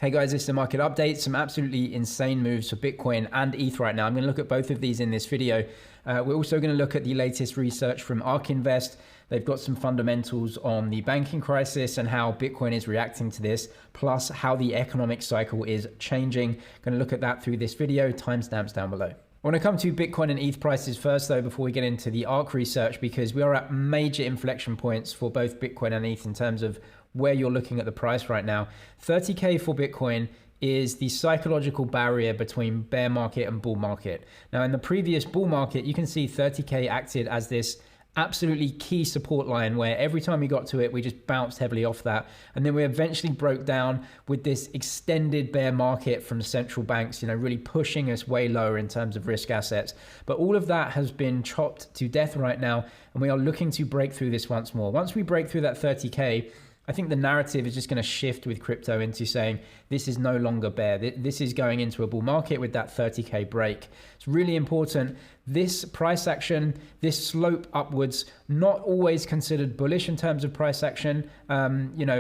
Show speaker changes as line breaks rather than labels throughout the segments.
Hey guys, this is the market update. Some absolutely insane moves for Bitcoin and ETH right now. I'm going to look at both of these in this video. We're also going to look at the latest research from ARK Invest. They've got some fundamentals on the banking crisis and how Bitcoin is reacting to this, plus how the economic cycle is changing. Going to look at that through this video. Timestamps down below. I want to come to Bitcoin and ETH prices first, though, before we get into the ARK research, because we are at major inflection points for both Bitcoin and ETH in terms of where you're looking at the price right now. 30K for Bitcoin is the psychological barrier between bear market and bull market. Now, in the previous bull market, you can see 30K acted as this absolutely key support line where every time we got to it, we just bounced heavily off that. And then we eventually broke down with this extended bear market from central banks, really pushing us way lower in terms of risk assets. But all of that has been chopped to death right now. And we are looking to break through this once more. Once we break through that 30K, I think the narrative is just going to shift with crypto into saying this is no longer bear. This is going into a bull market with that 30K break. It's really important. This price action, this slope upwards, not always considered bullish in terms of price action. A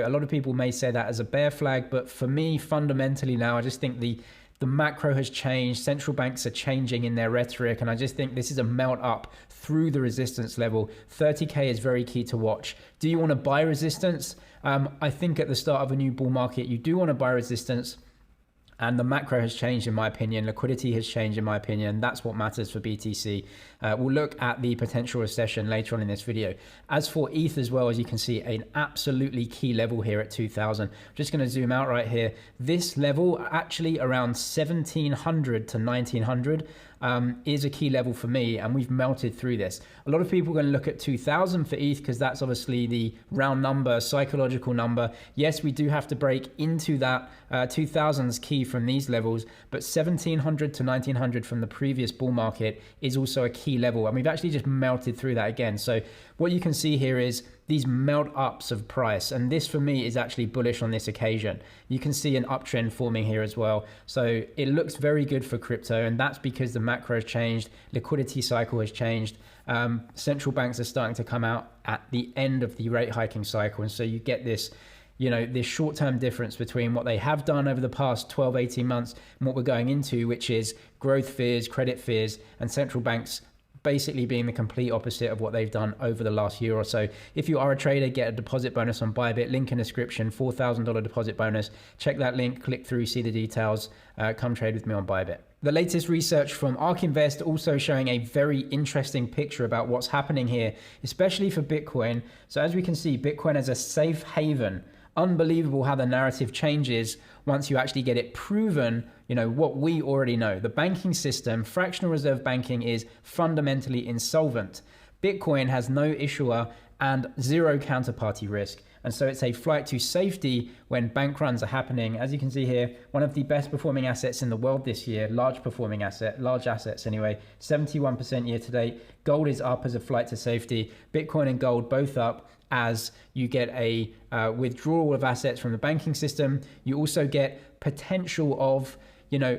lot of people may say that as a bear flag, but for me, fundamentally now, I just think the macro has changed. Central banks are changing in their rhetoric. And I just think this is a melt up through the resistance level. 30K is very key to watch. Do you want to buy resistance? I think at the start of a new bull market, you do want to buy resistance. And the macro has changed, in my opinion. Liquidity has changed, in my opinion. That's what matters for BTC. We'll look at the potential recession later on in this video. As for ETH as well, as you can see, an absolutely key level here at 2000. I'm just going to zoom out right here. This level, actually around 1700 to 1900, is a key level for me, and we've melted through this. A lot of people are going to look at 2000 for ETH because that's obviously the round number, psychological number. Yes, we do have to break into that 2000's key from these levels, but 1700 to 1900 from the previous bull market is also a key level, and we've actually just melted through that again. So what you can see here is these melt ups of price, and this for me is actually bullish on this occasion. You can see an uptrend forming here as well, so it looks very good for crypto, and that's because the macro has changed, liquidity cycle has changed. Central banks are starting to come out at the end of the rate hiking cycle, and so you get this this short-term difference between what they have done over the past 12, 18 months and what we're going into, which is growth fears, credit fears, and central banks basically being the complete opposite of what they've done over the last year or so. If you are a trader, get a deposit bonus on Bybit, link in description, $4,000 deposit bonus. Check that link, click through, see the details, come trade with me on Bybit. The latest research from ARK Invest also showing a very interesting picture about what's happening here, especially for Bitcoin. So as we can see, Bitcoin as a safe haven. Unbelievable how the narrative changes once you actually get it proven, what we already know. The banking system, fractional reserve banking, is fundamentally insolvent. Bitcoin has no issuer and zero counterparty risk. And so it's a flight to safety when bank runs are happening. As you can see here, one of the best performing assets in the world this year, large assets anyway, 71% year to date. Gold is up as a flight to safety. Bitcoin and gold both up as you get a withdrawal of assets from the banking system. You also get potential of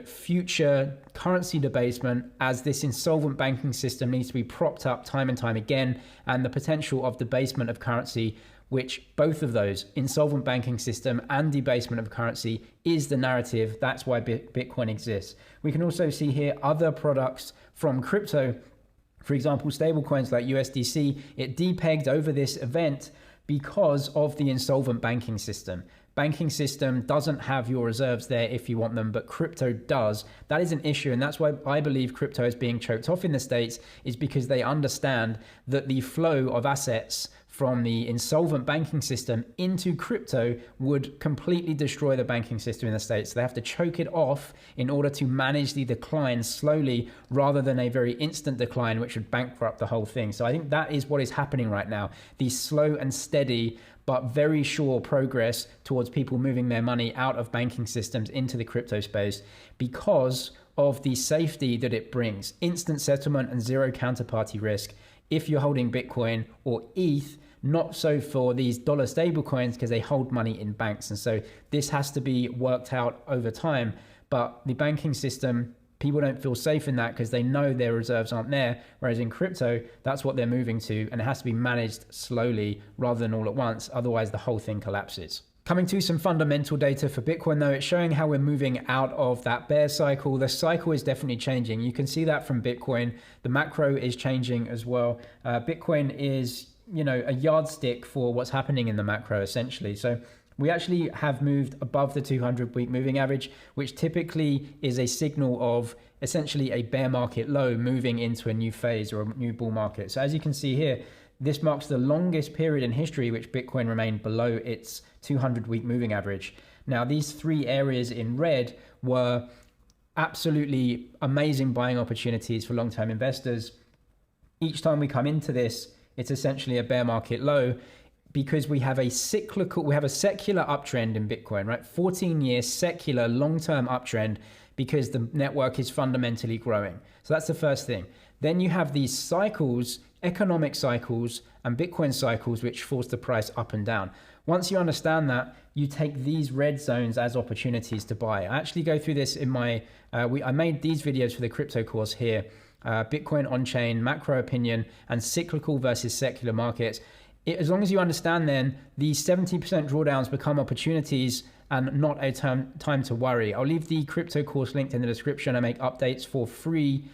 future currency debasement as this insolvent banking system needs to be propped up time and time again, and the potential of debasement of currency, which both of those, insolvent banking system and debasement of currency, is the narrative. That's why Bitcoin exists. We can also see here other products from crypto. For example, stablecoins like USDC, it depegged over this event because of the insolvent banking system. Banking system doesn't have your reserves there if you want them, but crypto does. That is an issue, and that's why I believe crypto is being choked off in the States, is because they understand that the flow of assets from the insolvent banking system into crypto would completely destroy the banking system in the States. They have to choke it off in order to manage the decline slowly rather than a very instant decline, which would bankrupt the whole thing. So I think that is what is happening right now. The slow and steady but very sure progress towards people moving their money out of banking systems into the crypto space because of the safety that it brings. Instant settlement and zero counterparty risk if you're holding Bitcoin or ETH. Not so for these dollar stablecoins because they hold money in banks. And so this has to be worked out over time. But the banking system, people don't feel safe in that because they know their reserves aren't there. Whereas in crypto, that's what they're moving to. And it has to be managed slowly rather than all at once. Otherwise, the whole thing collapses. Coming to some fundamental data for Bitcoin though, it's showing how we're moving out of that bear cycle. The cycle is definitely changing. You can see that from Bitcoin. The macro is changing as well. Bitcoin is, a yardstick for what's happening in the macro essentially. So we actually have moved above the 200-week moving average, which typically is a signal of essentially a bear market low moving into a new phase or a new bull market. So as you can see here, this marks the longest period in history which Bitcoin remained below its 200-week moving average. Now, these three areas in red were absolutely amazing buying opportunities for long-term investors. Each time we come into this, it's essentially a bear market low because we have a secular uptrend in Bitcoin, right? 14-year secular long-term uptrend because the network is fundamentally growing. So that's the first thing. Then you have these cycles, economic cycles and Bitcoin cycles, which force the price up and down. Once you understand that, you take these red zones as opportunities to buy. I actually go through this in my, I made these videos for the crypto course here, Bitcoin on-chain, macro opinion, and cyclical versus secular markets. As long as you understand then, these 70% drawdowns become opportunities and not a time to worry. I'll leave the crypto course linked in the description. I make updates for free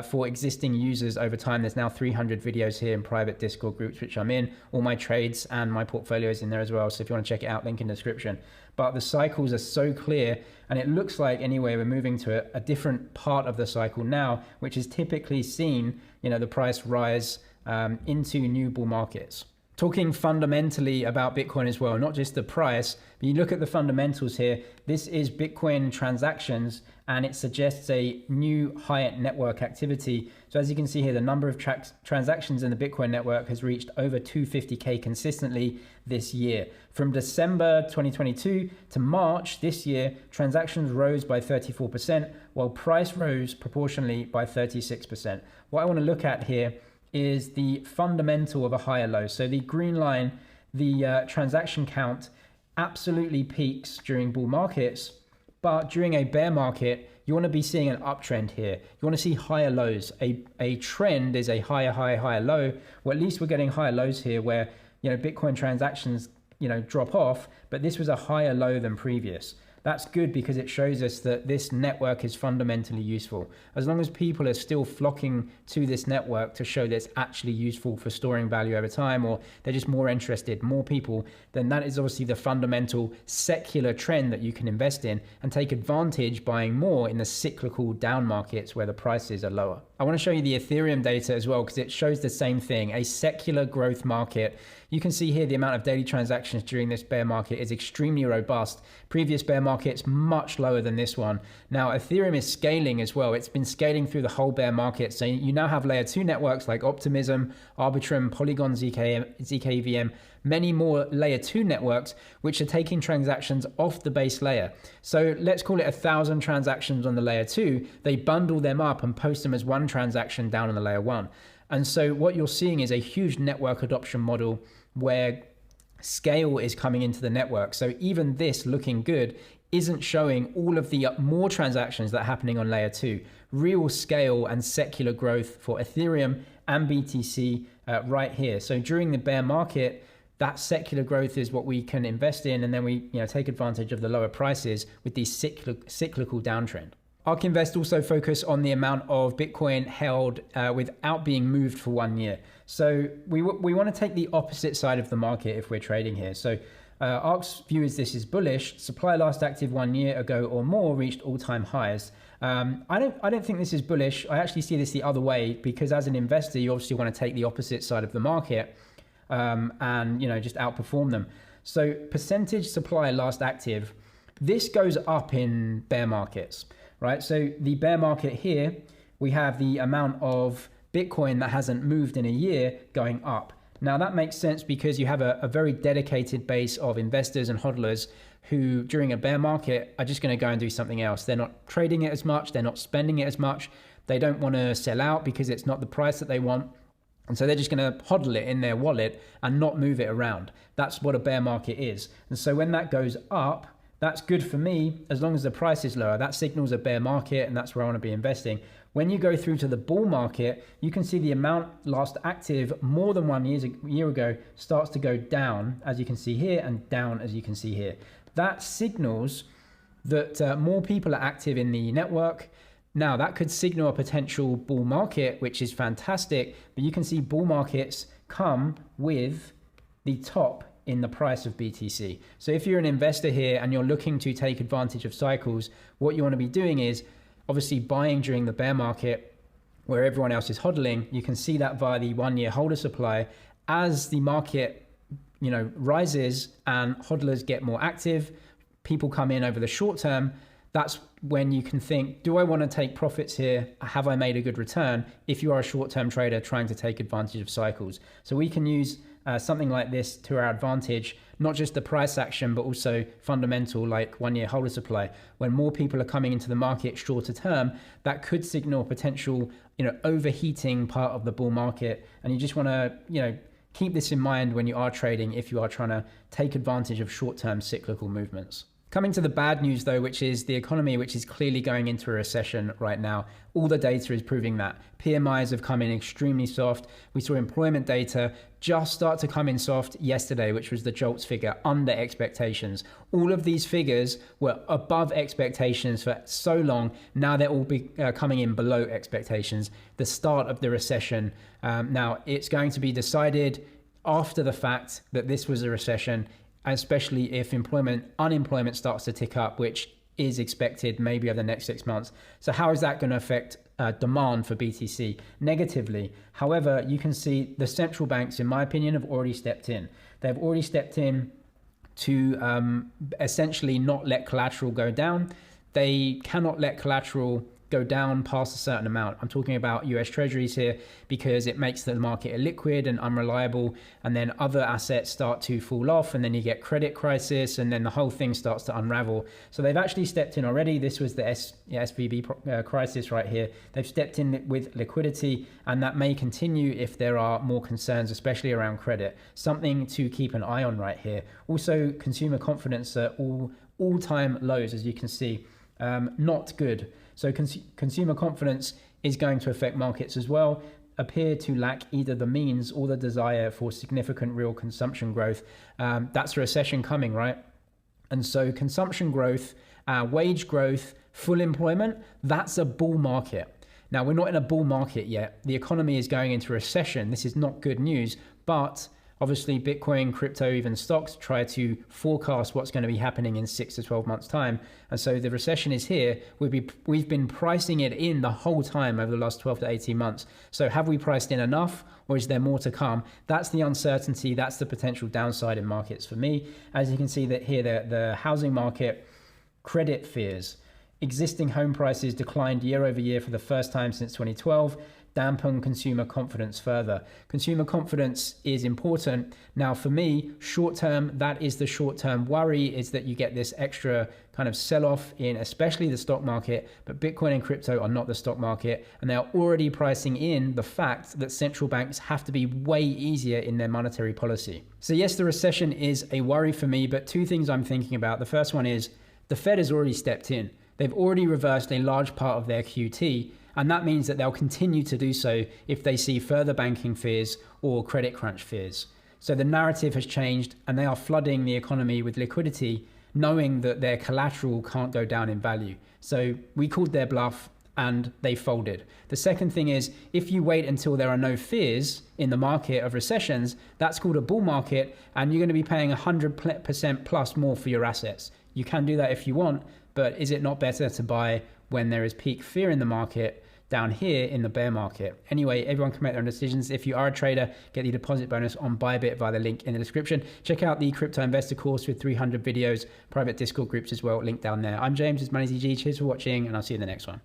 for existing users over time. There's now 300 videos here in private Discord groups, which I'm in. All my trades and my portfolios in there as well. So if you want to check it out, link in the description. But the cycles are so clear, and it looks like anyway, we're moving to a different part of the cycle now, which is typically seen, the price rise into new bull markets. Talking fundamentally about Bitcoin as well, not just the price, but you look at the fundamentals here. This is Bitcoin transactions, and it suggests a new higher network activity. So as you can see here, the number of transactions in the Bitcoin network has reached over 250K consistently this year. From December 2022 to March this year, transactions rose by 34%, while price rose proportionally by 36%. What I want to look at here is the fundamental of a higher low. So the green line, the transaction count absolutely peaks during bull markets, but during a bear market, you want to be seeing an uptrend here. You want to see higher lows. A trend is a higher low. Well, at least we're getting higher lows here where, Bitcoin transactions, drop off, but this was a higher low than previous. That's good because it shows us that this network is fundamentally useful. As long as people are still flocking to this network to show that it's actually useful for storing value over time, or they're just more interested, more people, then that is obviously the fundamental secular trend that you can invest in and take advantage buying more in the cyclical down markets where the prices are lower. I want to show you the Ethereum data as well because it shows the same thing, a secular growth market. You can see here the amount of daily transactions during this bear market is extremely robust. Previous bear markets much lower than this one. Now Ethereum is scaling as well. It's been scaling through the whole bear market. So you now have layer 2 networks like Optimism, Arbitrum, Polygon, ZKVM, many more layer 2 networks which are taking transactions off the base layer. So let's call it 1,000 transactions on the layer 2. They bundle them up and post them as one transaction down on the layer 1. And so what you're seeing is a huge network adoption model where scale is coming into the network. So even this looking good isn't showing all of the more transactions that are happening on layer 2. Real scale and secular growth for Ethereum and BTC right here. So during the bear market, that secular growth is what we can invest in, and then we take advantage of the lower prices with the cyclical downtrend. ARK Invest also focus on the amount of Bitcoin held without being moved for 1 year. So we want to take the opposite side of the market if we're trading here. So ARK's view is this is bullish. Supply last active 1 year ago or more reached all-time highs. I don't think this is bullish. I actually see this the other way because as an investor, you obviously want to take the opposite side of the market and just outperform them. So percentage supply last active, this goes up in bear markets. Right, so the bear market here, we have the amount of Bitcoin that hasn't moved in a year going up. Now that makes sense because you have a very dedicated base of investors and hodlers who during a bear market are just going to go and do something else. They're not trading it as much, they're not spending it as much. They don't want to sell out because it's not the price that they want. And so they're just going to hodl it in their wallet and not move it around. That's what a bear market is. And so when that goes up, That's good for me as long as the price is lower. That signals a bear market, and that's where I want to be investing. When you go through to the bull market, you can see the amount last active more than 1 year ago starts to go down, as you can see here, and down, as you can see here. That signals that more people are active in the network. Now, that could signal a potential bull market, which is fantastic, but you can see bull markets come with the top in the price of BTC. So if you're an investor here and you're looking to take advantage of cycles, what you want to be doing is obviously buying during the bear market where everyone else is hodling. You can see that via the 1 year holder supply. As the market, rises and hodlers get more active, people come in over the short term. That's when you can think, do I want to take profits here? Have I made a good return? If you are a short-term trader trying to take advantage of cycles. So we can use something like this to our advantage, not just the price action, but also fundamental like 1 year holder supply. When more people are coming into the market shorter term, that could signal potential, overheating part of the bull market. And you just want to, keep this in mind when you are trading, if you are trying to take advantage of short-term cyclical movements. Coming to the bad news though, which is the economy, which is clearly going into a recession right now. All the data is proving that. PMIs have come in extremely soft. We saw employment data just start to come in soft yesterday, which was the JOLTS figure, under expectations. All of these figures were above expectations for so long. Now they're all coming in below expectations. The start of the recession. Now it's going to be decided after the fact that this was a recession, especially if unemployment starts to tick up, which is expected maybe over the next 6 months. So how is that going to affect demand for BTC? Negatively. However, you can see the central banks, in my opinion, have already stepped in. They've already stepped in to essentially not let collateral go down. They cannot let collateral go down past a certain amount. I'm talking about US Treasuries here because it makes the market illiquid and unreliable, and then other assets start to fall off, and then you get credit crisis, and then the whole thing starts to unravel. So they've actually stepped in already. This was the SVB crisis right here. They've stepped in with liquidity, and that may continue if there are more concerns, especially around credit. Something to keep an eye on right here. Also, consumer confidence at all-time lows, as you can see. Not good. So consumer confidence is going to affect markets as well, appear to lack either the means or the desire for significant real consumption growth. That's a recession coming, right? And so consumption growth, wage growth, full employment, that's a bull market. Now, we're not in a bull market yet. The economy is going into recession. This is not good news, but obviously, Bitcoin, crypto, even stocks try to forecast what's going to be happening in 6 to 12 months' time. And so the recession is here. We've been pricing it in the whole time over the last 12 to 18 months. So have we priced in enough, or is there more to come? That's the uncertainty. That's the potential downside in markets for me. As you can see that here, the housing market, credit fears. Existing home prices declined year over year for the first time since 2012. Dampen consumer confidence further. Consumer confidence is important. Now for me, short term, that is the short term worry, is that you get this extra kind of sell-off in especially the stock market, but Bitcoin and crypto are not the stock market, and they're already pricing in the fact that central banks have to be way easier in their monetary policy. So yes, the recession is a worry for me, but two things I'm thinking about. The first one is the Fed has already stepped in. They've already reversed a large part of their QT, and that means that they'll continue to do so if they see further banking fears or credit crunch fears. So the narrative has changed, and they are flooding the economy with liquidity, knowing that their collateral can't go down in value. So we called their bluff and they folded. The second thing is, if you wait until there are no fears in the market of recessions, that's called a bull market, and you're going to be paying 100% plus more for your assets. You can do that if you want, but is it not better to buy when there is peak fear in the market down here in the bear market? Anyway, everyone can make their own decisions. If you are a trader, get the deposit bonus on Bybit via the link in the description. Check out the crypto investor course with 300 videos, private Discord groups as well, link down there. I'm James, it's MoneyZG. Cheers for watching, and I'll see you in the next one.